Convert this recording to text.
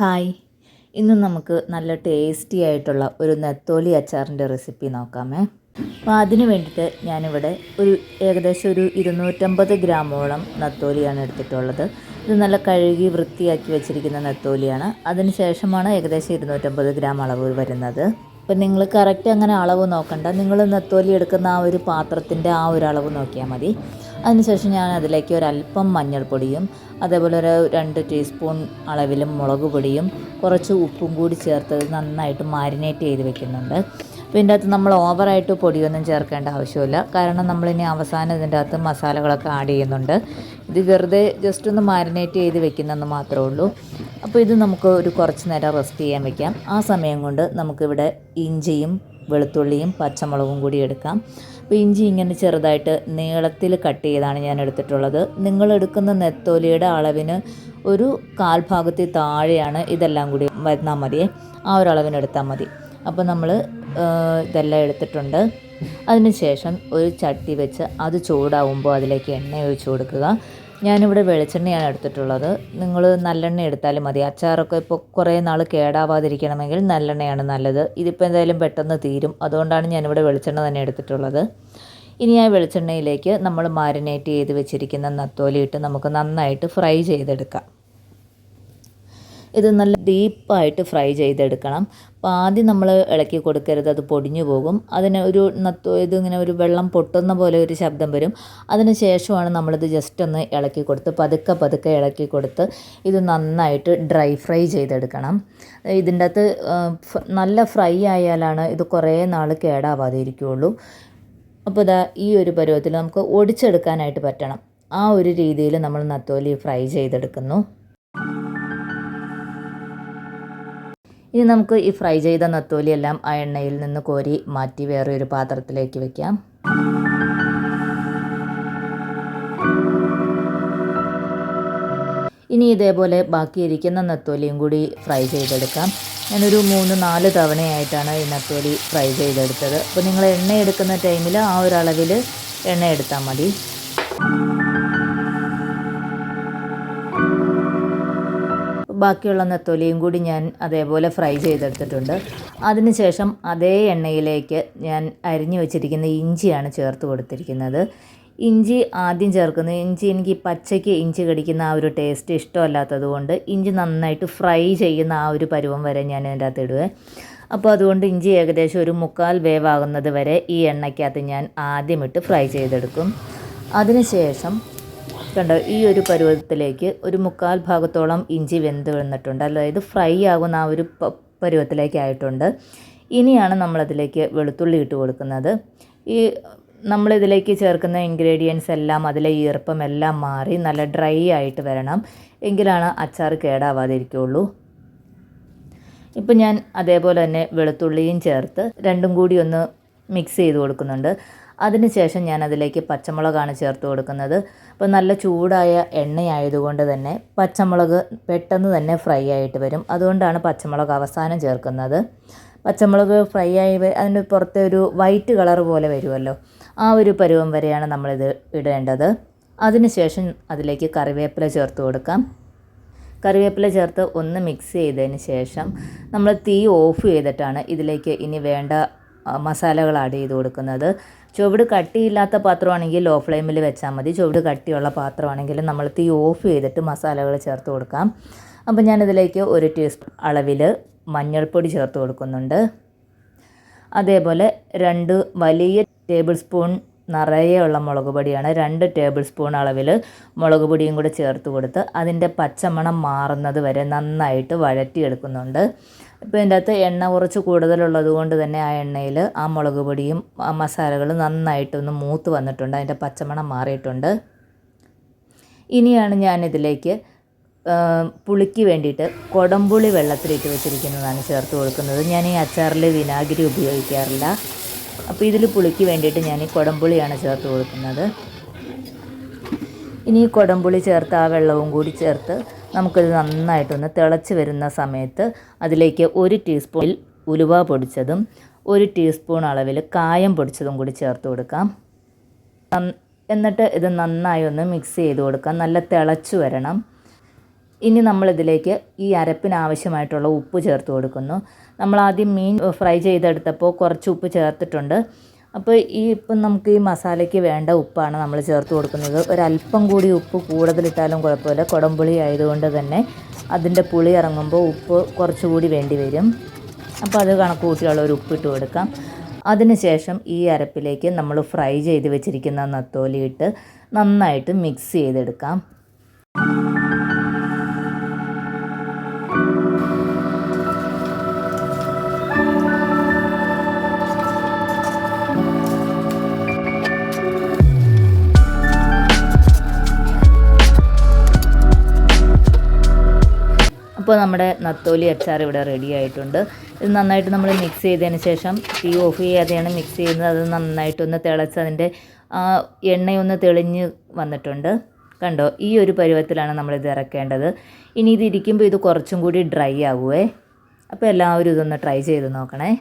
Hi, ഇന്ന് നമുക്ക് നല്ല ടേസ്റ്റി ആയിട്ടുള്ള ഒരു നെത്തോലി അച്ചാറിൻ്റെ റെസിപ്പി നോക്കാമേ. അപ്പോൾ അതിന് വേണ്ടിയിട്ട് ഞാനിവിടെ ഏകദേശം ഒരു 250 ഗ്രാമോളം നെത്തോലിയാണ് എടുത്തിട്ടുള്ളത്. ഇത് നല്ല കഴുകി വൃത്തിയാക്കി വെച്ചിരിക്കുന്ന നെത്തോലിയാണ്. അതിന് ശേഷമാണ് ഏകദേശം 250 ഗ്രാം അളവ് വരുന്നത്. അപ്പം നിങ്ങൾ കറക്റ്റ് അങ്ങനെ അളവ് നോക്കണ്ട, നിങ്ങൾ നെത്തോലി എടുക്കുന്ന ആ ഒരു പാത്രത്തിൻ്റെ ആ ഒരു അളവ് നോക്കിയാൽ മതി. അതിനുശേഷം ഞാൻ അതിലേക്ക് ഒരല്പം മഞ്ഞൾപ്പൊടിയും അതേപോലെ ഒരു 2 ടീസ്പൂൺ അളവിലും മുളക് പൊടിയും കുറച്ച് ഉപ്പും കൂടി ചേർത്ത് നന്നായിട്ട് മാരിനേറ്റ് ചെയ്ത് വെക്കുന്നുണ്ട്. അപ്പോൾ ഇതിൻ്റെ അകത്ത് നമ്മൾ ഓവറായിട്ട് പൊടിയൊന്നും ചേർക്കേണ്ട ആവശ്യമില്ല, കാരണം നമ്മളിനി അവസാനം ഇതിൻ്റെ അകത്ത് മസാലകളൊക്കെ ആഡ് ചെയ്യുന്നുണ്ട്. ഇത് വെറുതെ ജസ്റ്റ് ഒന്ന് മാരിനേറ്റ് ചെയ്ത് വെക്കുന്നതെന്ന് മാത്രമേ ഉള്ളൂ. അപ്പോൾ ഇത് നമുക്ക് കുറച്ച് നേരം റെസ്റ്റ് ചെയ്യാൻ വെക്കാം. ആ സമയം കൊണ്ട് നമുക്കിവിടെ ഇഞ്ചിയും വെളുത്തുള്ളിയും പച്ചമുളകും കൂടി എടുക്കാം. അപ്പോൾ ഇഞ്ചി ഇങ്ങനെ ചെറുതായിട്ട് നീളത്തിൽ കട്ട് ചെയ്താണ് ഞാൻ എടുത്തിട്ടുള്ളത്. നിങ്ങൾ എടുക്കുന്ന നെത്തോലിയുടെ അളവിന് ഒരു 1/4 ഭാഗത്തിൽ താഴെയാണ് ഇതെല്ലാം കൂടി വന്നാൽ മതിയേ, ആ ഒരു അളവിന് എടുത്താൽ മതി. അപ്പോൾ നമ്മൾ ഇതെല്ലാം എടുത്തിട്ടുണ്ട്. അതിനുശേഷം ഒരു ചട്ടി വെച്ച് അത് ചൂടാവുമ്പോൾ അതിലേക്ക് എണ്ണ ഒഴിച്ച് കൊടുക്കുക. ഞാനിവിടെ വെളിച്ചെണ്ണയാണ് എടുത്തിട്ടുള്ളത്. നിങ്ങൾ നല്ലെണ്ണ എടുത്താലും മതി. അച്ചാറൊക്കെ ഇപ്പോൾ കുറേ നാൾ കേടാവാതിരിക്കണമെങ്കിൽ നല്ലെണ്ണയാണ് നല്ലത്. ഇതിപ്പോൾ എന്തായാലും പെട്ടെന്ന് തീരും, അതുകൊണ്ടാണ് ഞാനിവിടെ വെളിച്ചെണ്ണ തന്നെ എടുത്തിട്ടുള്ളത്. ഇനി ആ വെളിച്ചെണ്ണയിലേക്ക് നമ്മൾ മാരിനേറ്റ് ചെയ്ത് വെച്ചിരിക്കുന്ന നെത്തോലി ഇട്ട് നമുക്ക് നന്നായിട്ട് ഫ്രൈ ചെയ്തെടുക്കാം. ഇത് നല്ല ഡീപ്പായിട്ട് ഫ്രൈ ചെയ്തെടുക്കണം. അപ്പോൾ ആദ്യം നമ്മൾ ഇളക്കി കൊടുക്കരുത്, അത് പൊടിഞ്ഞു പോകും. അതിന് ഇതിങ്ങനെ ഒരു വെള്ളം പൊട്ടുന്ന പോലെ ഒരു ശബ്ദം വരും. അതിന് ശേഷമാണ് നമ്മളിത് ജസ്റ്റ് ഒന്ന് ഇളക്കി കൊടുത്ത് പതുക്കെ ഇളക്കി കൊടുത്ത് ഇത് നന്നായിട്ട് ഡ്രൈ ഫ്രൈ ചെയ്തെടുക്കണം. ഇതിൻ്റെ അകത്ത് നല്ല ഫ്രൈ ആയാലാണ് ഇത് കുറേ നാൾ കേടാവാതെ ഇരിക്കുകയുള്ളൂ. അപ്പോൾ ഈ ഒരു പരുവത്തിൽ നമുക്ക് ഒടിച്ചെടുക്കാനായിട്ട് പറ്റണം. ആ ഒരു രീതിയിൽ നമ്മൾ നെത്തോലി ഫ്രൈ ചെയ്തെടുക്കുന്നു. ഇനി നമുക്ക് ഈ ഫ്രൈ ചെയ്ത നെത്തോലിയെല്ലാം ആ എണ്ണയിൽ നിന്ന് കോരി മാറ്റി വേറെ ഒരു പാത്രത്തിലേക്ക് വെക്കാം. ഇനി ഇതേപോലെ ബാക്കിയിരിക്കുന്ന നെത്തോലിയും കൂടി ഫ്രൈ ചെയ്തെടുക്കാം. ഞാനൊരു 3-4 തവണയായിട്ടാണ് ഈ നെത്തോലി ഫ്രൈ ചെയ്തെടുത്തത്. അപ്പോൾ നിങ്ങൾ എണ്ണ എടുക്കുന്ന ടൈമിൽ ആ ഒരു അളവിൽ എണ്ണ എടുത്താൽ മതി. ബാക്കിയുള്ള നെത്തോലിയും കൂടി ഞാൻ അതേപോലെ ഫ്രൈ ചെയ്തെടുത്തിട്ടുണ്ട്. അതിനുശേഷം അതേ എണ്ണയിലേക്ക് ഞാൻ അരിഞ്ഞു വെച്ചിരിക്കുന്ന ഇഞ്ചിയാണ് ചേർത്ത് കൊടുത്തിരിക്കുന്നത്. ഇഞ്ചി ആദ്യം ചേർക്കുന്നത്, എനിക്ക് പച്ചയ്ക്ക് ഇഞ്ചി കടിക്കുന്ന ആ ഒരു ടേസ്റ്റ് ഇഷ്ടമല്ലാത്തത് കൊണ്ട് ഇഞ്ചി നന്നായിട്ട് ഫ്രൈ ചെയ്യുന്ന ആ ഒരു പരുവം വരെ ഞാൻ ഇതിൻ്റെ അകത്ത് ഇടുവേ. അപ്പോൾ അതുകൊണ്ട് ഇഞ്ചി ഏകദേശം ഒരു 1/4 വേവാകുന്നത് വരെ ഈ എണ്ണയ്ക്കകത്ത് ഞാൻ ആദ്യം ഇട്ട് ഫ്രൈ ചെയ്തെടുക്കും. അതിനുശേഷം കണ്ടോ, ഈ ഒരു പരുവത്തിലേക്ക് ഒരു 1/4 ഭാഗത്തോളം ഇഞ്ചി വെന്ത് വന്നിട്ടുണ്ട്, അതായത് ഫ്രൈ ആകുന്ന ആ ഒരു പരുവത്തിലേക്കായിട്ടുണ്ട്. ഇനിയാണ് നമ്മളതിലേക്ക് വെളുത്തുള്ളി ഇട്ട് കൊടുക്കുന്നത്. ഈ നമ്മളിതിലേക്ക് ചേർക്കുന്ന ഇൻഗ്രീഡിയൻസ് എല്ലാം അതിലെ ഈർപ്പം എല്ലാം മാറി നല്ല ഡ്രൈ ആയിട്ട് വരണം, എങ്കിലാണ് അച്ചാർ കേടാവാതിരിക്കുകയുള്ളൂ. ഇപ്പം ഞാൻ അതേപോലെ തന്നെ വെളുത്തുള്ളിയും ചേർത്ത് രണ്ടും കൂടി ഒന്ന് മിക്സ് ചെയ്ത് കൊടുക്കുന്നുണ്ട്. അതിനുശേഷം ഞാൻ അതിലേക്ക് പച്ചമുളകാണ് ചേർത്ത് കൊടുക്കുന്നത്. അപ്പോൾ നല്ല ചൂടായ എണ്ണയായതുകൊണ്ട് തന്നെ പച്ചമുളക് പെട്ടെന്ന് തന്നെ ഫ്രൈ ആയിട്ട് വരും. അതുകൊണ്ടാണ് പച്ചമുളക് അവസാനം ചേർക്കുന്നത്. പച്ചമുളക് ഫ്രൈ ആയി അതിൻ്റെ പുറത്തെ ഒരു വൈറ്റ് കളർ പോലെ വരുമല്ലോ, ആ ഒരു പരുവം വരെയാണ് നമ്മളിത് ഇടേണ്ടത്. അതിനുശേഷം അതിലേക്ക് കറിവേപ്പില ചേർത്ത് കൊടുക്കാം. കറിവേപ്പില ചേർത്ത് ഒന്ന് മിക്സ് ചെയ്തതിന് ശേഷം നമ്മൾ തീ ഓഫ് ചെയ്തിട്ടാണ് ഇതിലേക്ക് ഇനി വേണ്ട മസാലകൾ ആഡ് ചെയ്ത് കൊടുക്കുന്നത്. ചുവട് കട്ടിയില്ലാത്ത പാത്രമാണെങ്കിൽ ലോ ഫ്ലെയിമിൽ വെച്ചാൽ മതി. ചുവട് കട്ടിയുള്ള പാത്രമാണെങ്കിൽ നമ്മൾ തീ ഓഫ് ചെയ്തിട്ട് മസാലകൾ ചേർത്ത് കൊടുക്കാം. അപ്പോൾ ഞാനിതിലേക്ക് 1 ടീസ്പൂൺ അളവിൽ മഞ്ഞൾപ്പൊടി ചേർത്ത് കൊടുക്കുന്നുണ്ട്. അതേപോലെ 2 വലിയ ടേബിൾ സ്പൂൺ നിറയെ ഉള്ള മുളക് പൊടിയാണ്, 2 ടേബിൾ സ്പൂൺ അളവിൽ മുളക് പൊടിയും കൂടെ ചേർത്ത് കൊടുത്ത് അതിൻ്റെ പച്ചമണം മാറുന്നത് വരെ നന്നായിട്ട് വഴറ്റിയെടുക്കുന്നുണ്ട്. ഇപ്പോൾ ഇതിൻ്റെ അകത്ത് എണ്ണ കുറച്ച് കൂടുതലുള്ളത് കൊണ്ട് തന്നെ ആ എണ്ണയിൽ ആ മുളക് പൊടിയും ആ മസാലകൾ നന്നായിട്ടൊന്ന് മൂത്ത് വന്നിട്ടുണ്ട്, അതിൻ്റെ പച്ചമണം മാറിയിട്ടുണ്ട്. ഇനിയാണ് ഞാനിതിലേക്ക് പുളിക്ക് വേണ്ടിയിട്ട് കുടംപുളി വെള്ളത്തിലിട്ട് വെച്ചിരിക്കുന്നതാണ് ചേർത്ത് കൊടുക്കുന്നത്. ഞാൻ ഈ അച്ചാറിൽ വിനാഗിരി ഉപയോഗിക്കാറില്ല. അപ്പോൾ ഇതിൽ പുളിക്ക് വേണ്ടിയിട്ട് ഞാൻ ഈ കുടംപുളിയാണ് ചേർത്ത് കൊടുക്കുന്നത്. ഇനി ഈ കുടംപുളി ചേർത്ത് ആ വെള്ളവും കൂടി ചേർത്ത് നമുക്കിത് നന്നായിട്ടൊന്ന് തിളച്ച് വരുന്ന സമയത്ത് അതിലേക്ക് 1 ടീസ്പൂൺ ഉലുവ പൊടിച്ചതും 1 ടീസ്പൂൺ അളവിൽ കായം പൊടിച്ചതും കൂടി ചേർത്ത് കൊടുക്കാം. എന്നിട്ട് ഇത് നന്നായി ഒന്ന് മിക്സ് ചെയ്ത് കൊടുക്കാം. നല്ല തിളച്ച് വരണം. ഇനി നമ്മളിതിലേക്ക് ഈ അരപ്പിന് ആവശ്യമായിട്ടുള്ള ഉപ്പ് ചേർത്ത് കൊടുക്കുന്നു. നമ്മളാദ്യം മീൻ ഫ്രൈ ചെയ്തെടുത്തപ്പോൾ കുറച്ച് ഉപ്പ് ചേർത്തിട്ടുണ്ട്. അപ്പോൾ ഇപ്പം നമുക്ക് ഈ മസാലയ്ക്ക് വേണ്ട ഉപ്പാണ് നമ്മൾ ചേർത്ത് കൊടുക്കുന്നത്. ഒരല്പം കൂടി ഉപ്പ് കൂടുതലിട്ടാലും കുഴപ്പമില്ല. കുടംപുളി ആയതുകൊണ്ട് തന്നെ അതിൻ്റെ പുളി ഇറങ്ങുമ്പോൾ ഉപ്പ് കുറച്ചുകൂടി വേണ്ടി വരും. അപ്പോൾ അത് കണക്ക് കൂട്ടിയുള്ള ഒരു ഉപ്പിട്ട് കൊടുക്കാം. അതിനുശേഷം ഈ അരപ്പിലേക്ക് നമ്മൾ ഫ്രൈ ചെയ്ത് വെച്ചിരിക്കുന്ന നത്തോലി ഇട്ട് നന്നായിട്ട് മിക്സ് ചെയ്തെടുക്കാം. അപ്പോൾ നമ്മുടെ നത്തോലി അച്ചാർ ഇവിടെ റെഡി ആയിട്ടുണ്ട്. ഇത് നന്നായിട്ട് നമ്മൾ മിക്സ് ചെയ്തതിന് ശേഷം തീ ഓഫ് ചെയ്യാതെയാണ് മിക്സ് ചെയ്യുന്നത്. അത് നന്നായിട്ടൊന്ന് തിളച്ച് അതിൻ്റെ എണ്ണയൊന്ന് തെളിഞ്ഞ് വന്നിട്ടുണ്ട്. കണ്ടോ, ഈ ഒരു പരുവത്തിലാണ് നമ്മളിത് ഇറക്കേണ്ടത്. ഇനി ഇതിരിക്കുമ്പോൾ ഇത് കുറച്ചും കൂടി ഡ്രൈ ആവുമേ. അപ്പോൾ എല്ലാവരും ഇതൊന്ന് ട്രൈ ചെയ്ത് നോക്കണേ.